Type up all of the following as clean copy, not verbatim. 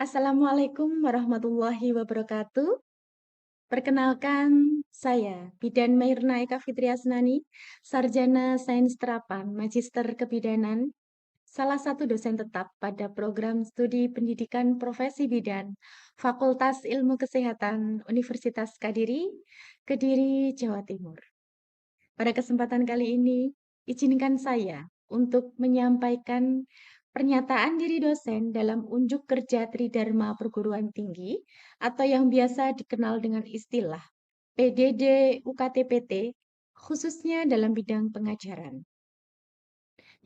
Assalamualaikum warahmatullahi wabarakatuh. Perkenalkan, saya Bidan Mairna Eka Fitriasnani, Sarjana Sains Terapan, Magister Kebidanan, salah satu dosen tetap pada program studi pendidikan profesi bidan, Fakultas Ilmu Kesehatan Universitas Kadiri, Kediri, Jawa Timur. Pada kesempatan kali ini, izinkan saya untuk menyampaikan pernyataan diri dosen dalam unjuk kerja Tridharma Perguruan Tinggi atau yang biasa dikenal dengan istilah PDD UKTPT, khususnya dalam bidang pengajaran,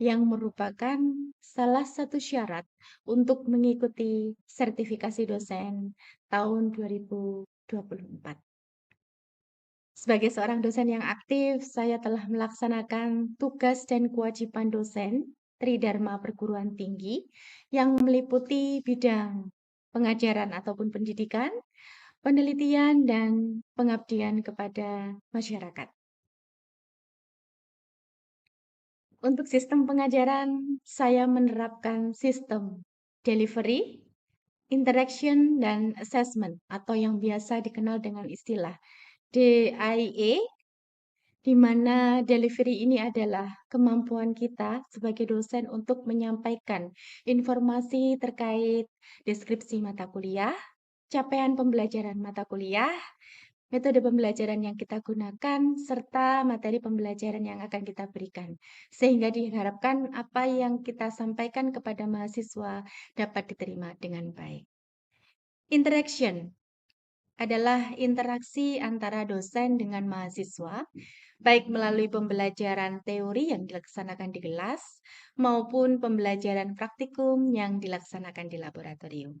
yang merupakan salah satu syarat untuk mengikuti sertifikasi dosen tahun 2024. Sebagai seorang dosen yang aktif, saya telah melaksanakan tugas dan kewajiban dosen Tridharma Perguruan Tinggi yang meliputi bidang pengajaran ataupun pendidikan, penelitian, dan pengabdian kepada masyarakat. Untuk sistem pengajaran, saya menerapkan sistem delivery, interaction, dan assessment atau yang biasa dikenal dengan istilah DIE, di mana delivery ini adalah kemampuan kita sebagai dosen untuk menyampaikan informasi terkait deskripsi mata kuliah, capaian pembelajaran mata kuliah, metode pembelajaran yang kita gunakan, serta materi pembelajaran yang akan kita berikan. Sehingga diharapkan apa yang kita sampaikan kepada mahasiswa dapat diterima dengan baik. Interaction adalah interaksi antara dosen dengan mahasiswa, baik melalui pembelajaran teori yang dilaksanakan di kelas maupun pembelajaran praktikum yang dilaksanakan di laboratorium.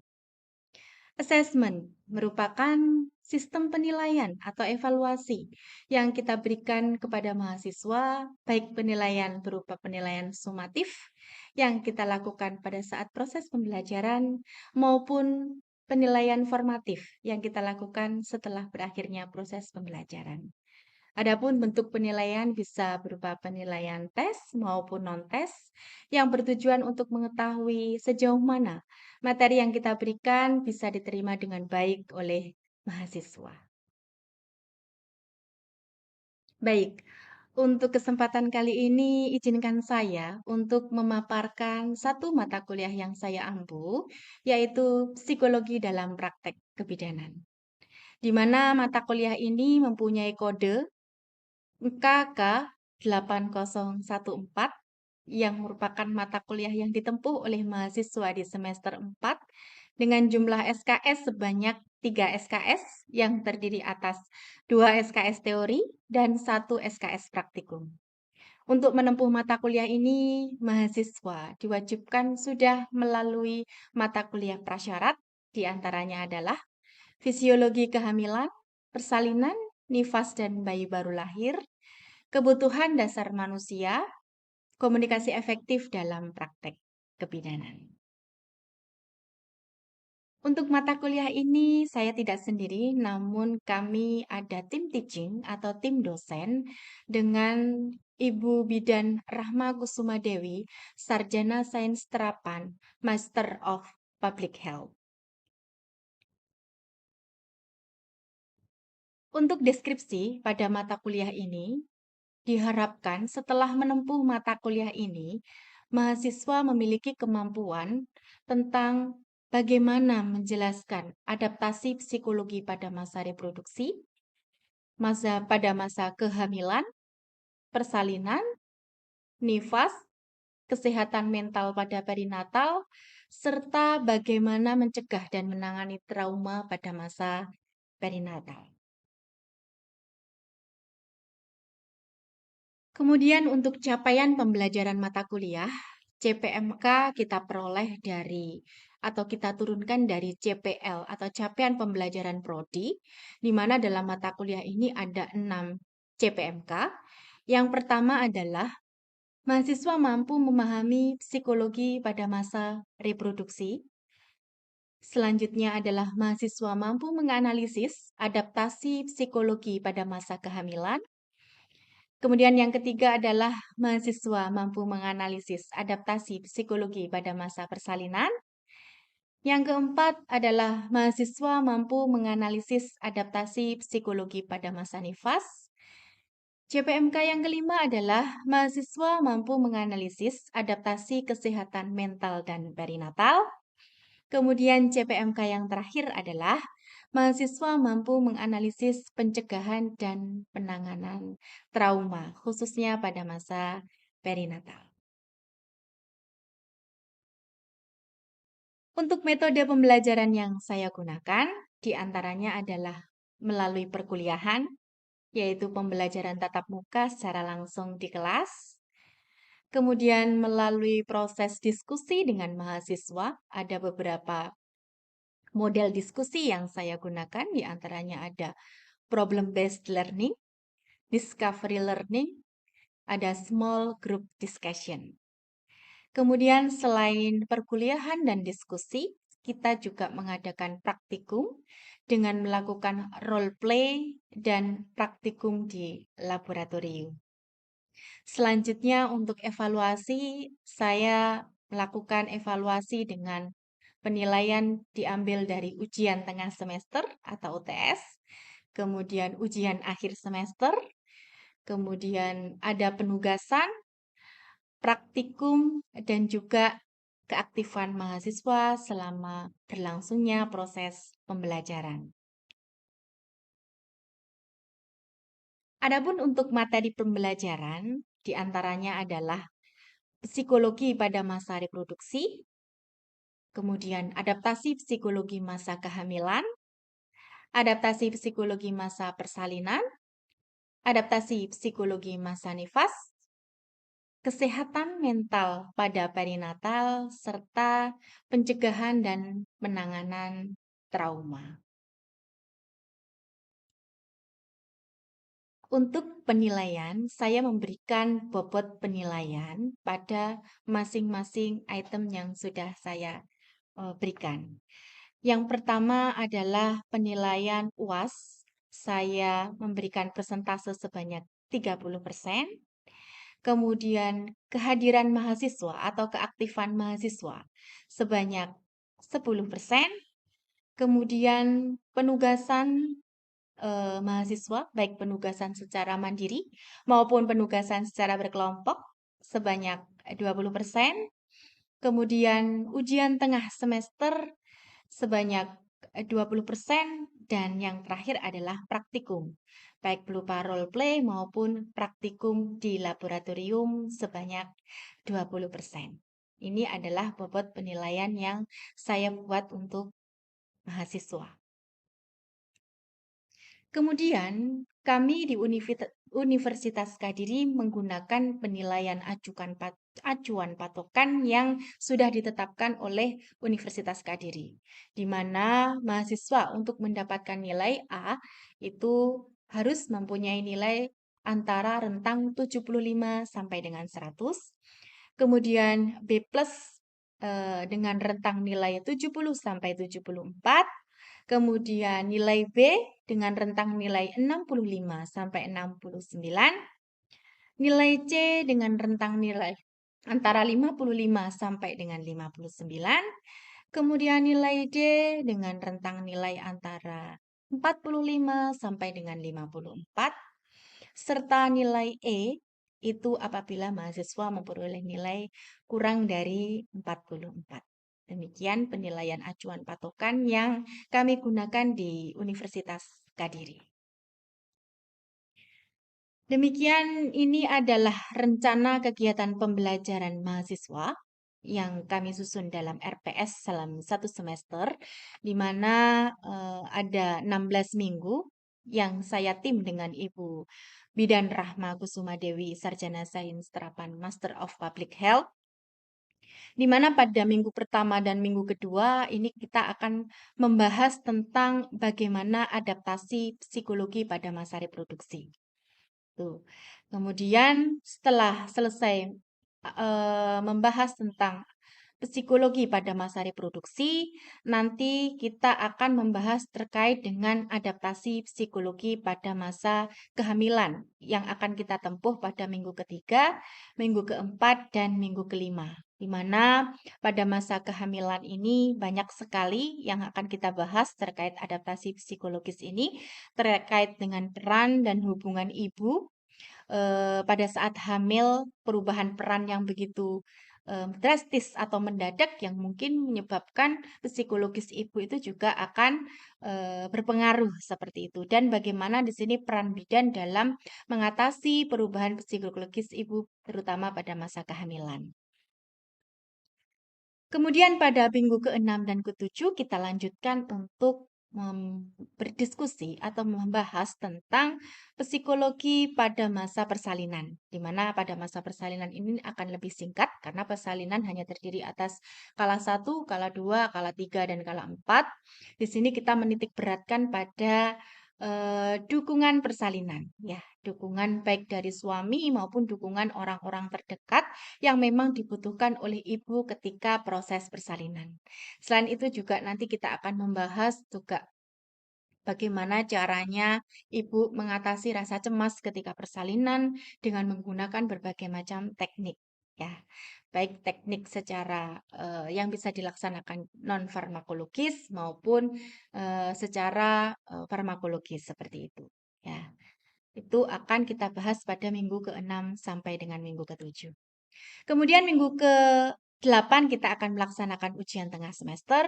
Assessment merupakan sistem penilaian atau evaluasi yang kita berikan kepada mahasiswa, baik penilaian berupa penilaian sumatif yang kita lakukan pada saat proses pembelajaran maupun penilaian formatif yang kita lakukan setelah berakhirnya proses pembelajaran. Adapun bentuk penilaian bisa berupa penilaian tes maupun non-tes yang bertujuan untuk mengetahui sejauh mana materi yang kita berikan bisa diterima dengan baik oleh mahasiswa. Baik, untuk kesempatan kali ini izinkan saya untuk memaparkan satu mata kuliah yang saya ampu, yaitu Psikologi dalam Praktek Kebidanan, di mana mata kuliah ini mempunyai kode KK 8014 yang merupakan mata kuliah yang ditempuh oleh mahasiswa di semester 4 dengan jumlah SKS sebanyak 3 SKS yang terdiri atas 2 SKS teori dan 1 SKS praktikum. Untuk menempuh mata kuliah ini, mahasiswa diwajibkan sudah melalui mata kuliah prasyarat, di antaranya adalah fisiologi kehamilan, persalinan, nifas dan bayi baru lahir, kebutuhan dasar manusia, komunikasi efektif dalam praktek kebidanan. Untuk mata kuliah ini saya tidak sendiri, namun kami ada tim teaching atau tim dosen dengan Ibu Bidan Rahma Kusuma Dewi, Sarjana Sains Terapan, Master of Public Health. Untuk deskripsi pada mata kuliah ini, diharapkan setelah menempuh mata kuliah ini, mahasiswa memiliki kemampuan tentang bagaimana menjelaskan adaptasi psikologi pada masa reproduksi, pada masa kehamilan, persalinan, nifas, kesehatan mental pada perinatal, serta bagaimana mencegah dan menangani trauma pada masa perinatal. Kemudian untuk capaian pembelajaran mata kuliah, CPMK kita peroleh dari atau kita turunkan dari CPL atau capaian pembelajaran prodi, di mana dalam mata kuliah ini ada 6 CPMK. Yang pertama adalah mahasiswa mampu memahami psikologi pada masa reproduksi. Selanjutnya adalah mahasiswa mampu menganalisis adaptasi psikologi pada masa kehamilan. Kemudian yang ketiga adalah mahasiswa mampu menganalisis adaptasi psikologi pada masa persalinan. Yang keempat adalah mahasiswa mampu menganalisis adaptasi psikologi pada masa nifas. JPMK yang kelima adalah mahasiswa mampu menganalisis adaptasi kesehatan mental dan perinatal. Kemudian JPMK yang terakhir adalah mahasiswa mampu menganalisis pencegahan dan penanganan trauma, khususnya pada masa perinatal. Untuk metode pembelajaran yang saya gunakan, diantaranya adalah melalui perkuliahan, yaitu pembelajaran tatap muka secara langsung di kelas. Kemudian melalui proses diskusi dengan mahasiswa, ada beberapa model diskusi yang saya gunakan, diantaranya ada problem-based learning, discovery learning, ada small group discussion. Kemudian selain perkuliahan dan diskusi, kita juga mengadakan praktikum dengan melakukan role play dan praktikum di laboratorium. Selanjutnya untuk evaluasi, saya melakukan evaluasi dengan penilaian diambil dari ujian tengah semester atau UTS, kemudian ujian akhir semester, kemudian ada penugasan, praktikum, dan juga keaktifan mahasiswa selama berlangsungnya proses pembelajaran. Adapun untuk materi pembelajaran, diantaranya adalah psikologi pada masa reproduksi, kemudian adaptasi psikologi masa kehamilan, adaptasi psikologi masa persalinan, adaptasi psikologi masa nifas, kesehatan mental pada perinatal, serta pencegahan dan penanganan trauma. Untuk penilaian, saya memberikan bobot penilaian pada masing-masing item yang sudah saya berikan. Yang pertama adalah penilaian UAS. Saya memberikan persentase sebanyak 30%. Kemudian kehadiran mahasiswa atau keaktifan mahasiswa sebanyak 10%. Kemudian penugasan mahasiswa, baik penugasan secara mandiri maupun penugasan secara berkelompok sebanyak 20%. Kemudian ujian tengah semester sebanyak 20%, dan yang terakhir adalah praktikum, baik berupa role play maupun praktikum di laboratorium sebanyak 20%. Ini adalah bobot penilaian yang saya buat untuk mahasiswa. Kemudian, kami di Universitas Kediri menggunakan penilaian acuan patokan yang sudah ditetapkan oleh Universitas Kediri, di mana mahasiswa untuk mendapatkan nilai A itu harus mempunyai nilai antara rentang 75 sampai dengan 100, kemudian B+ dengan rentang nilai 70 sampai 74, kemudian nilai B dengan rentang nilai 65 sampai 69, nilai C dengan rentang nilai antara 55 sampai dengan 59, kemudian nilai D dengan rentang nilai antara 45 sampai dengan 54, serta nilai E itu apabila mahasiswa memperoleh nilai kurang dari 44. Demikian penilaian acuan patokan yang kami gunakan di Universitas Kediri. Demikian, ini adalah rencana kegiatan pembelajaran mahasiswa yang kami susun dalam RPS selama 1 semester, di mana ada 16 minggu yang saya tim dengan Ibu Bidan Rahma Kusuma Dewi, Sarjana Sains Terapan Master of Public Health, di mana pada minggu pertama dan minggu kedua ini kita akan membahas tentang bagaimana adaptasi psikologi pada masa reproduksi. Tuh. Kemudian setelah selesai membahas tentang psikologi pada masa reproduksi, nanti kita akan membahas terkait dengan adaptasi psikologi pada masa kehamilan yang akan kita tempuh pada minggu ketiga, minggu keempat, dan minggu kelima. di mana pada masa kehamilan ini banyak sekali yang akan kita bahas terkait adaptasi psikologis ini, terkait dengan peran dan hubungan ibu pada saat hamil, perubahan peran yang begitu drastis atau mendadak yang mungkin menyebabkan psikologis ibu itu juga akan berpengaruh seperti itu. Dan bagaimana di sini peran bidan dalam mengatasi perubahan psikologis ibu terutama pada masa kehamilan. Kemudian pada minggu ke-6 dan ke-7 kita lanjutkan untuk berdiskusi atau membahas tentang psikologi pada masa persalinan. Di mana pada masa persalinan ini akan lebih singkat karena persalinan hanya terdiri atas kala 1, kala 2, kala 3, dan kala 4. Di sini kita menitik beratkan pada dukungan persalinan, ya, dukungan baik dari suami maupun dukungan orang-orang terdekat yang memang dibutuhkan oleh ibu ketika proses persalinan. Selain itu juga nanti kita akan membahas juga bagaimana caranya ibu mengatasi rasa cemas ketika persalinan dengan menggunakan berbagai macam teknik, ya. Baik teknik secara yang bisa dilaksanakan non farmakologis maupun secara farmakologis seperti itu, ya. Itu akan kita bahas pada minggu ke-6 sampai dengan minggu ke-7. Kemudian minggu ke-8 kita akan melaksanakan ujian tengah semester.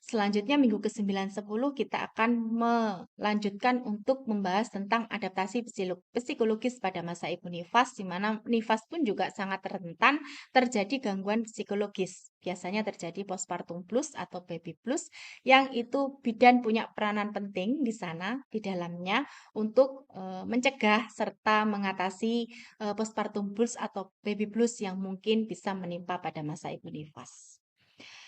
Selanjutnya minggu ke-9, 10 kita akan melanjutkan untuk membahas tentang adaptasi psikologis pada masa ibu nifas, di mana nifas pun juga sangat rentan terjadi gangguan psikologis. Biasanya terjadi postpartum blues atau baby blues, yang itu bidan punya peranan penting di sana, di dalamnya, untuk mencegah serta mengatasi postpartum blues atau baby blues yang mungkin bisa menimpa pada masa ibu nifas.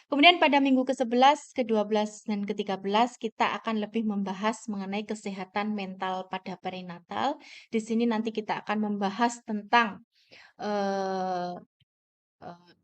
Kemudian pada minggu ke-11, ke-12, dan ke-13 kita akan lebih membahas mengenai kesehatan mental pada perinatal. Di sini nanti kita akan membahas tentang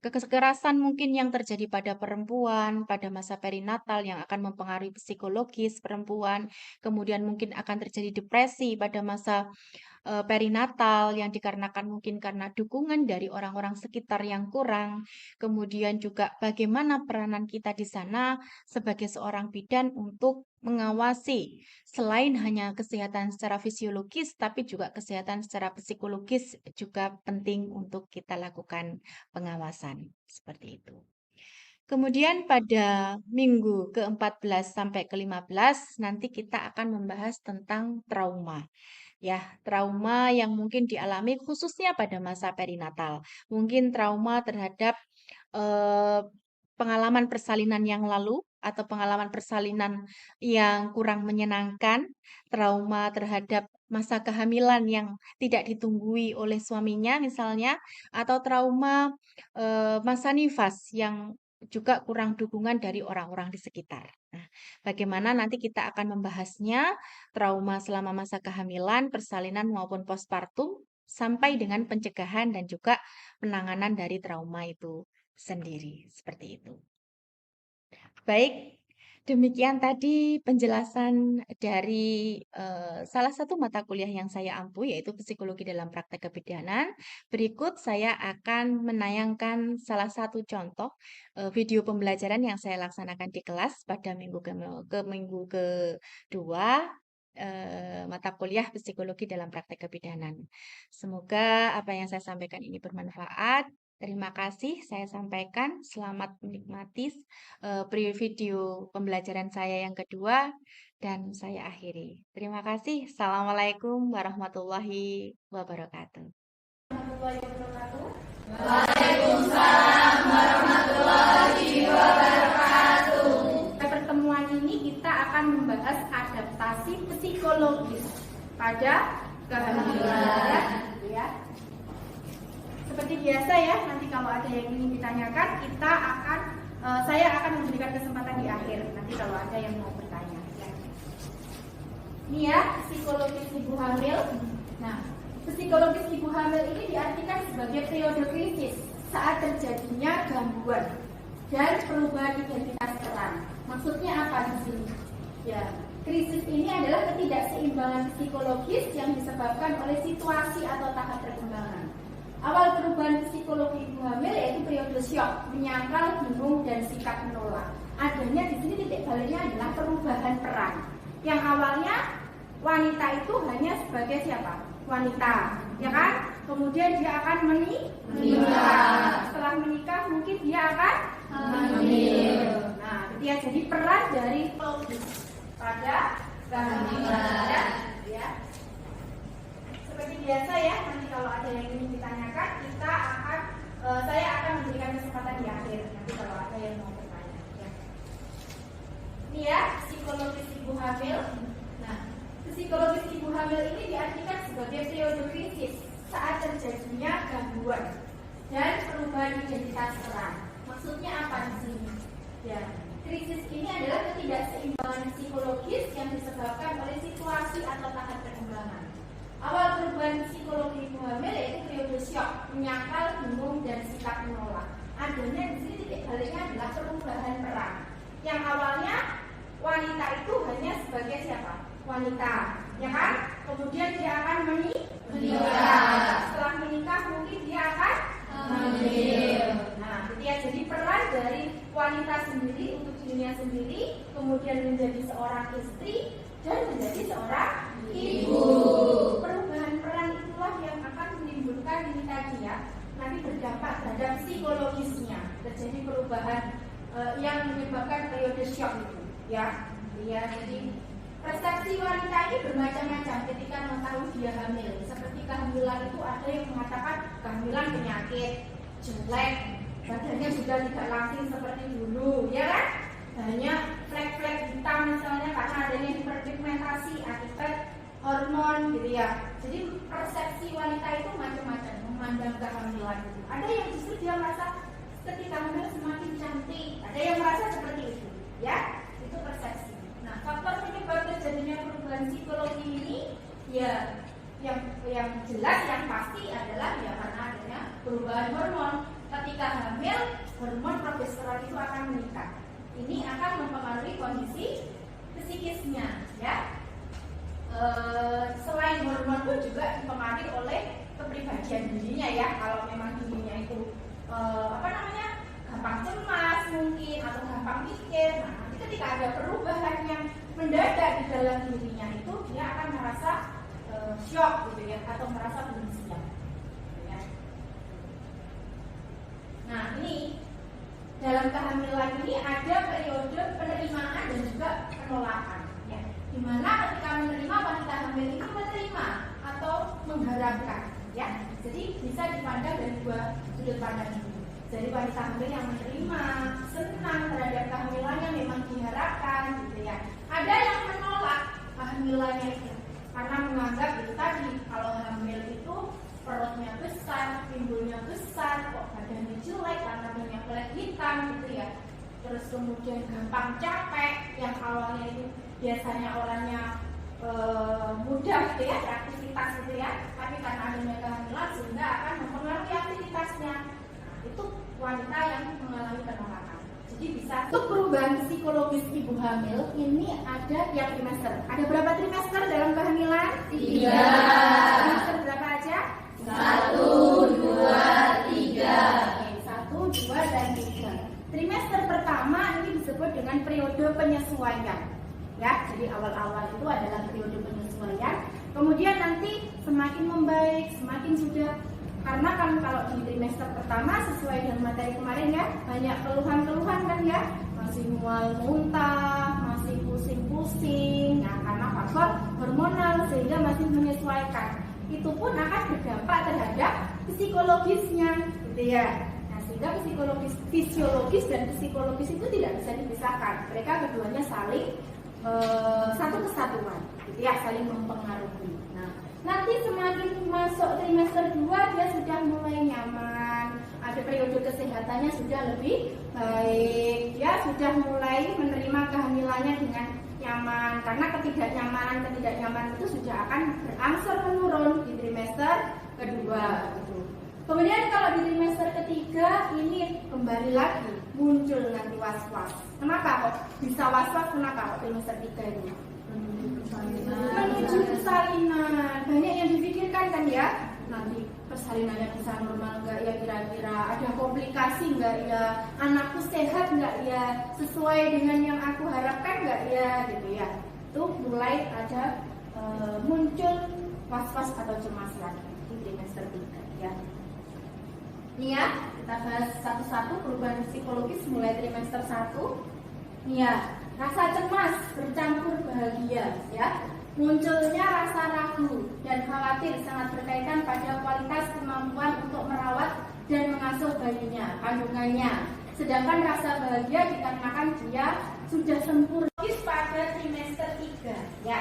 kekerasan mungkin yang terjadi pada perempuan pada masa perinatal yang akan mempengaruhi psikologis perempuan, kemudian mungkin akan terjadi depresi pada masa perinatal yang dikarenakan mungkin karena dukungan dari orang-orang sekitar yang kurang. Kemudian juga bagaimana peranan kita di sana sebagai seorang bidan untuk mengawasi selain hanya kesehatan secara fisiologis tapi juga kesehatan secara psikologis juga penting untuk kita lakukan pengawasan seperti itu. Kemudian pada minggu ke-14 sampai ke-15 nanti kita akan membahas tentang trauma. Ya, trauma yang mungkin dialami khususnya pada masa perinatal. Mungkin trauma terhadap eh, pengalaman persalinan yang lalu atau pengalaman persalinan yang kurang menyenangkan, trauma terhadap masa kehamilan yang tidak ditunggui oleh suaminya misalnya, atau trauma masa nifas yang juga kurang dukungan dari orang-orang di sekitar. Nah, bagaimana nanti kita akan membahasnya, trauma selama masa kehamilan, persalinan maupun postpartum, sampai dengan pencegahan dan juga penanganan dari trauma itu sendiri. Seperti itu. Baik, demikian tadi penjelasan dari salah satu mata kuliah yang saya ampu, yaitu Psikologi dalam Praktek Kebidanan. Berikut saya akan menayangkan salah satu contoh video pembelajaran yang saya laksanakan di kelas pada minggu minggu kedua mata kuliah Psikologi dalam Praktek Kebidanan. Semoga apa yang saya sampaikan ini bermanfaat. Terima kasih saya sampaikan. Selamat menikmati video pembelajaran saya yang kedua dan saya akhiri. Terima kasih. Assalamualaikum warahmatullahi wabarakatuh. Waalaikumsalam warahmatullahi wabarakatuh. Pada pertemuan ini kita akan membahas adaptasi psikologis pada kehamilan, ya. Seperti biasa ya, nanti kalau ada yang ingin ditanyakan, saya akan memberikan kesempatan di akhir. Nanti kalau ada yang mau bertanya. Ya. Ini ya, psikologis ibu hamil. Nah, psikologis ibu hamil ini diartikan sebagai periode krisis saat terjadinya gangguan dan perubahan identitas peran. Maksudnya apa di sini? Ya, krisis ini adalah ketidakseimbangan psikologis yang disebabkan oleh situasi atau tahap perkembangan. Awal perubahan psikologi ibu hamil yaitu periode syok, menyangkal, bingung, dan sikap menolak. Adanya di sini titik baliknya adalah perubahan peran. Yang awalnya wanita itu hanya sebagai siapa? Wanita, ya kan? Kemudian dia akan menikah. Setelah menikah mungkin dia akan hamil. Nah, dia jadi peran dari psikologis pada kehamilan, ya. Seperti biasa ya, nanti kalau ada yang ingin ditanyakan, saya akan memberikan kesempatan di akhir. Nanti kalau ada yang mau bertanya, ya. Ini ya, psikologis ibu hamil. Nah, psikologis ibu hamil ini diartikan sebagai periode krisis saat terjadinya gangguan dan perubahan identitas peran. Maksudnya apa di sini? Ya, krisis ini adalah ketidakseimbangan psikologis yang disebabkan oleh situasi atau tahap perkembangan. Awal perubahan psikologi ibu hamil yaitu periode syok, menyangkal, bingung, dan sikap menolak. Adanya di sini titik baliknya adalah perubahan peran. Yang awalnya wanita itu hanya sebagai siapa? Wanita, ya kan? Kemudian dia akan menikah. Setelah menikah mungkin dia akan hamil. Nah, dia jadi peran dari wanita sendiri untuk dirinya sendiri, kemudian menjadi seorang istri dan menjadi seorang ibu. Perubahan peran itulah yang akan menimbulkan ini tadi ya, nanti berdampak terhadap psikologisnya. Terjadi perubahan yang menyebabkan periode syok itu, ya. Jadi persepsi wanita ini bermacam-macam ketika mengetahui dia hamil. Seperti kehamilan itu ada yang mengatakan kehamilan penyakit, jelek, badannya sudah tidak langsing seperti dulu, ya kan? Hanya flek-flek hitam misalnya karena adanya hiperpigmentasi akibat hormon gitu ya. Jadi persepsi wanita itu macam-macam memandang kehamilan itu. Ada yang justru dia merasa ketika hamil semakin cantik, ada yang merasa seperti itu, ya. Itu persepsi. Nah, faktor penyebab terjadinya perubahan psikologi ini ya yang jelas yang pasti adalah ya karena adanya perubahan hormon. Ketika hamil, hormon progesteron itu akan meningkat. Ini akan mempengaruhi kondisi psikisnya, ya. Selain hormon pun juga dipengaruhi oleh kepribadian dirinya ya. Kalau memang dirinya itu gampang cemas mungkin atau gampang pikir, nah nanti ketika ada perubahan yang mendadak di dalam dirinya itu dia akan merasa syok gitu ya, atau merasa belum siap gitu ya. Nah, ini dalam kehamilan ini ada periode penerimaan dan juga penolakan ya. Dimana ketika menerima, wanita hamil itu menerima atau mengharapkan ya. Jadi bisa dipandang dari dua sudut pandang ini. Jadi wanita hamil yang menerima, senang terhadap kehamilannya, memang diharapkan gitu ya. Ada yang menolak kehamilannya itu karena menganggap itu tadi, kalau hamil itu perutnya besar, timbulnya besar, kok badannya jelek karena banyak flek hitam gitu ya. Terus kemudian gampang capek, yang awalnya itu biasanya orangnya mudah gitu ya, beraktivitas gitu ya, tapi karena adanya kehamilan sehingga akan mempengaruhi aktivitasnya. Nah, itu wanita yang mengalami penolakan. Jadi bisa untuk perubahan psikologis ibu hamil ini ada yang trimester. Ada berapa trimester dalam kehamilan? 3. Trimester berapa aja? 1, 2, 3. 1, 2, dan 3. Trimester pertama ini disebut dengan periode penyesuaian. Ya, jadi awal-awal itu adalah periode penyesuaian. Kemudian nanti semakin membaik, semakin sudah, karena kan kalau di trimester pertama sesuai dengan materi kemarin ya, banyak keluhan-keluhan kan ya, masih mual muntah, masih pusing-pusing, nah karena faktor hormonal sehingga masih menyesuaikan. Itu pun akan berdampak terhadap psikologisnya, gitu ya. Nah sehingga fisiologis dan psikologis itu tidak bisa dipisahkan. Mereka keduanya saling satu kesatuan, gitu ya, saling mempengaruhi. Nah, nanti semakin masuk trimester 2 dia sudah mulai nyaman, ada periode kesehatannya sudah lebih baik, dia sudah mulai menerima kehamilannya dengan nyaman, karena ketidaknyamanan itu sudah akan berangsur menurun di trimester kedua. Gitu. Kemudian kalau di trimester ketiga ini kembali lagi muncul nanti was-was. Kenapa kok bisa was-was? Kenapa kok trimester 3 ini? Menuju persalinan. Banyak yang dipikirkan kan ya. Nanti persalinannya bisa normal nggak ya, kira-kira ada komplikasi nggak ya, anakku sehat nggak ya, sesuai dengan yang aku harapkan nggak ya, gitu ya. Itu mulai ada muncul was-was atau cemas lagi di trimester 3 ya. Ini ya, kita bahas satu-satu perubahan psikologis mulai trimester 1. Ini ya, rasa cemas bercampur bahagia ya. Munculnya rasa ragu dan khawatir sangat berkaitan pada kualitas kemampuan untuk merawat dan mengasuh bayinya, kandungannya. Sedangkan rasa bahagia dikarenakan dia sudah sempurna pada trimester 3 ya.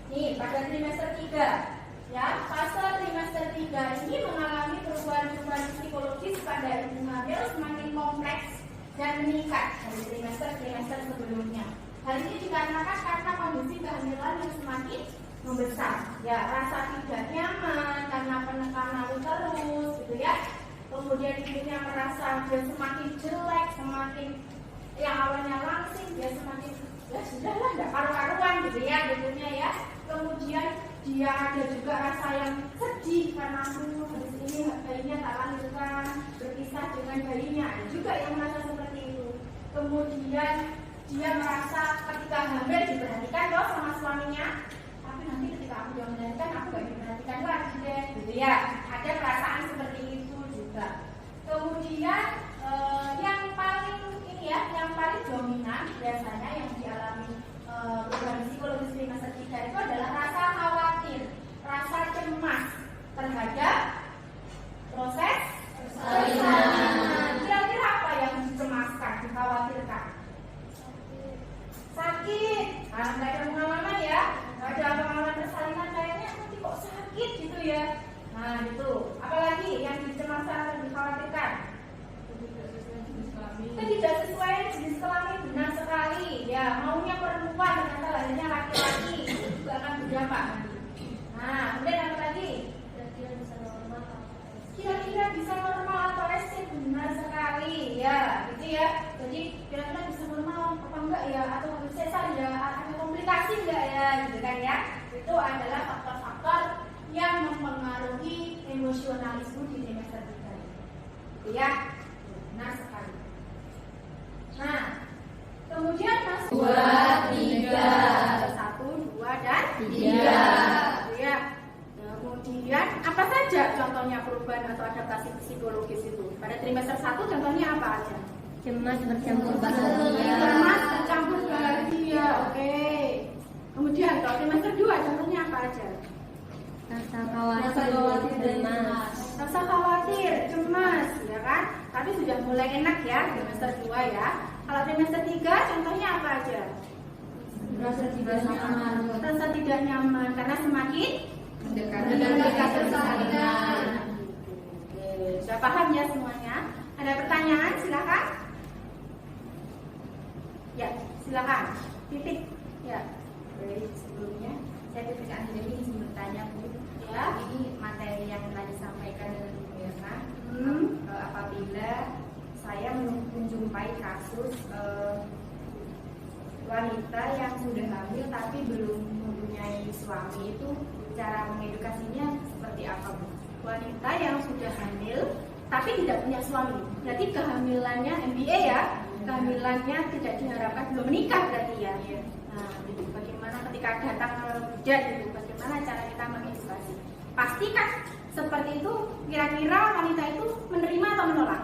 Nih, pada trimester 3 ya, fase trimester 3 ini mengalami perubahan-perubahan psikologis pada ibu hamil semakin kompleks dan meningkat dari trimester-trimester sebelumnya. Hal ini dikarenakan karena kondisi kehamilan yang semakin membesar, ya, rasa tidak nyaman karena penekanan terus, gitu ya. Kemudian ibunya merasa dia semakin jelek, semakin yang awalnya langsing, dia semakin ya sudahlah, nggak karu-karuan, gitu ya, ibunya ya. Kemudian dia ada juga rasa yang sedih karena habis ini bayinya tak lahirkan, berpisah dengan bayinya, ada juga yang merasa seperti itu. Kemudian dia merasa ketika hamil diperhatikan loh sama suaminya, tapi nanti ketika aku udah melahirkan aku gak diperhatikan lagi deh, gitu ya. Ada perasaan seperti itu juga. Kemudian yang paling ini ya, yang paling dominan biasanya yang dialami perubahan psikologis trimester 3 itu adalah rasa khawatir, rasa cemas terhadap proses persalinan. Kira-kira apa yang dicemaskan, dikhawatirkan? Sakit, nggak ada pengalaman ya, nggak ada pengalaman persalinan, kayaknya nanti kok sakit gitu ya. Nah gitu, apalagi yang dicemaskan dan dikhawatirkan? Tidak sesuai jenis kelamin, benar sekali ya, maunya perempuan ternyata lahirnya laki-laki, itu juga akan berdampak nanti. Nah kemudian apa lagi? Kira-kira bisa normal atau SC, benar sekali ya, gitu ya. Jadi kira-kira bisa normal apa enggak ya, atau harus sesar ya, ada komplikasi enggak ya, gitu kan ya. Itu adalah faktor-faktor yang mempengaruhi emosionalisme di trimester 3 gitu ya, benar sekali. Nah kemudian masuk 2, 3, 1, 2 dan 3 ya. Kemudian apa saja contohnya perubahan atau adaptasi psikologis itu? Pada trimester 1 contohnya apa aja? Cemas bercampur bahagia. Cemas bercampur bahagia, oke. Kemudian kalau trimester 2 contohnya apa aja? Rasa khawatir dan cemas. Rasa khawatir, cemas, ya kan? Tapi sudah mulai enak ya trimester 2 ya. Kalau trimester 3 contohnya apa aja? Rasa tidak nyaman. Rasa tidak nyaman karena semakin Mendekat persalinan. Oke, sudah paham ya semuanya? Ada pertanyaan? Silakan. Ya, silakan. Titik. Ya. Dari sebelumnya saya titikkan jadi izin bertanya Bu. Ya. Ini materi yang telah disampaikan oleh Bu Mirna. Apabila saya menjumpai kasus wanita yang sudah hamil tapi belum mempunyai suami, itu cara mengedukasinya seperti apa Bu? Wanita yang sudah hamil tapi tidak punya suami, berarti kehamilannya MBA ya, kehamilannya tidak diharapkan, belum menikah berarti ya. Nah, jadi bagaimana ketika datang ke bidan itu, bagaimana cara kita mengedukasi? Pastikan seperti itu, kira-kira wanita itu menerima atau menolak?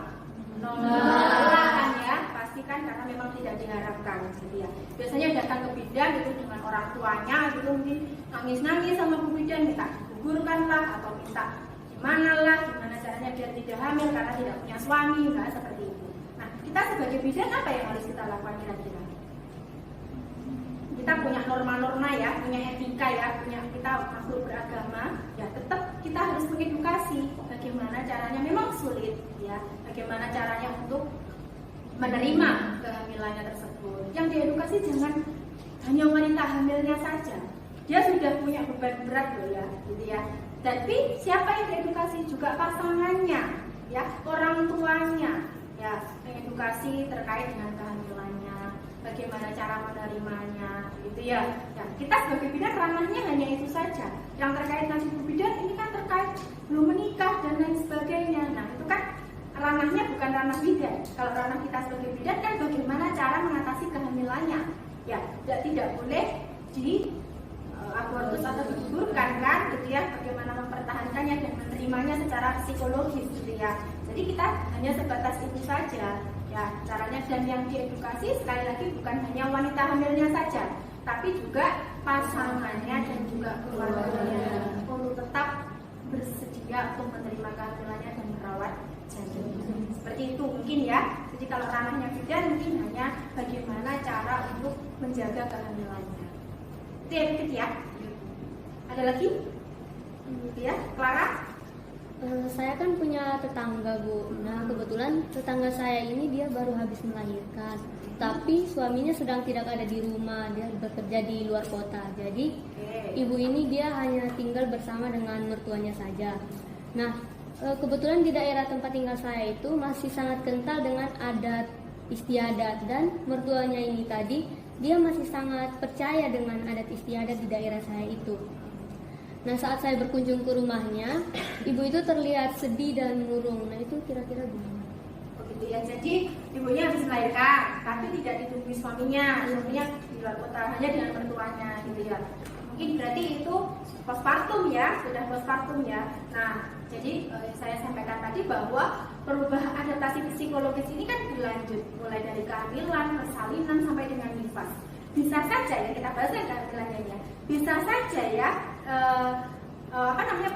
Menolak kan ya, pastikan karena memang tidak diharapkan gitu ya. Biasanya datang ke bidan itu dengan orang tuanya gitu, mungkin nangis-nangis sama bu bidan, minta digugurkan lah atau minta gimana caranya biar tidak hamil karena tidak punya suami, nah seperti itu. Nah kita sebagai bidan apa yang harus kita lakukan kira-kira? Kita punya norma-norma ya, punya etika ya, punya kita makhluk beragama ya, tetap kita harus mengedukasi bagaimana caranya, memang sulit ya, bagaimana caranya untuk menerima kehamilannya tersebut. Yang diedukasi jangan hanya wanita hamilnya saja, dia sudah punya beban berat loh ya, gitu ya. Tapi siapa yang diedukasi juga pasangannya, ya, orang tuanya, ya, mengedukasi terkait dengan kehamilannya, bagaimana cara menerimanya, gitu ya. Ya, kita sebagai bidan ranahnya hanya itu saja. Yang terkait nasib bidan ini kan terkait belum menikah dan lain sebagainya. Nah itu kan ranahnya bukan ranah bidan. Kalau ranah kita sebagai bidan kan bagaimana cara mengatasi kehamilannya. Ya, tidak boleh di abortus atau digugurkan kan, gitu ya. Bagaimana mempertahankannya dan menerimanya secara psikologis, gitu ya. Jadi kita hanya sebatas itu saja, ya caranya. Dan yang diedukasi sekali lagi bukan hanya wanita hamilnya saja, tapi juga pasangannya dan juga keluarganya untuk tetap bersedia untuk menerima kehamilannya dan merawat janin. Seperti itu mungkin ya. Jadi kalau ranahnya bidan mungkin hanya bagaimana cara untuk menjaga kehamilannya. Itu yang ketiga. Ada lagi? Ya, Clara? Saya kan punya tetangga, Bu. Nah, kebetulan tetangga saya ini dia baru habis melahirkan, tapi suaminya sedang tidak ada di rumah, dia bekerja di luar kota. Jadi ibu ini dia hanya tinggal bersama dengan mertuanya saja. Nah, kebetulan di daerah tempat tinggal saya itu masih sangat kental dengan adat istiadat, dan mertuanya ini tadi dia masih sangat percaya dengan adat istiadat di daerah saya itu. Nah, saat saya berkunjung ke rumahnya, ibu itu terlihat sedih dan murung. Nah, itu kira-kira gimana? Begitu ya. Jadi ibunya habis melahirkan, tapi tidak ditemui suaminya. Suaminya di luar kota, hanya dengan mertuanya, gitu ya. Mungkin berarti itu postpartum ya, sudah postpartum ya. Nah, jadi saya sampaikan tadi bahwa perubahan adaptasi psikologis ini kan berlanjut, mulai dari kehamilan, persalinan sampai dengan nifas. Bisa saja ya, kita bahas kan kehamilannya ya. Bisa saja ya.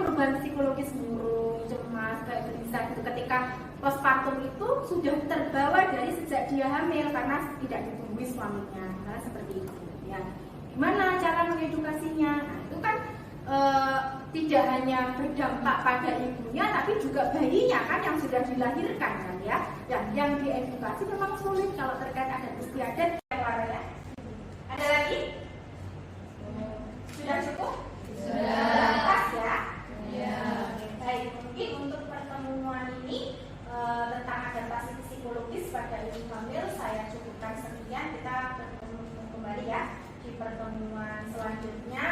Perubahan psikologis murung, cemas, kayak gelisah gitu ketika postpartum itu sudah terbawa dari sejak dia hamil karena tidak ditunggui suaminya, karena seperti itu ya. Gimana cara mengedukasinya? Nah, itu kan tidak hanya berdampak pada ibunya tapi juga bayinya kan yang sudah dilahirkan kan ya. Yang diedukasi memang sulit kalau terkait adat istiadat ya. Ada lagi? Sudah cukup? Sudah pas ya? Ya. Baik, mungkin untuk pertemuan ini tentang adaptasi psikologis pada ibu hamil saya cukupkan sekian. Kita bertemu kembali ya di pertemuan selanjutnya.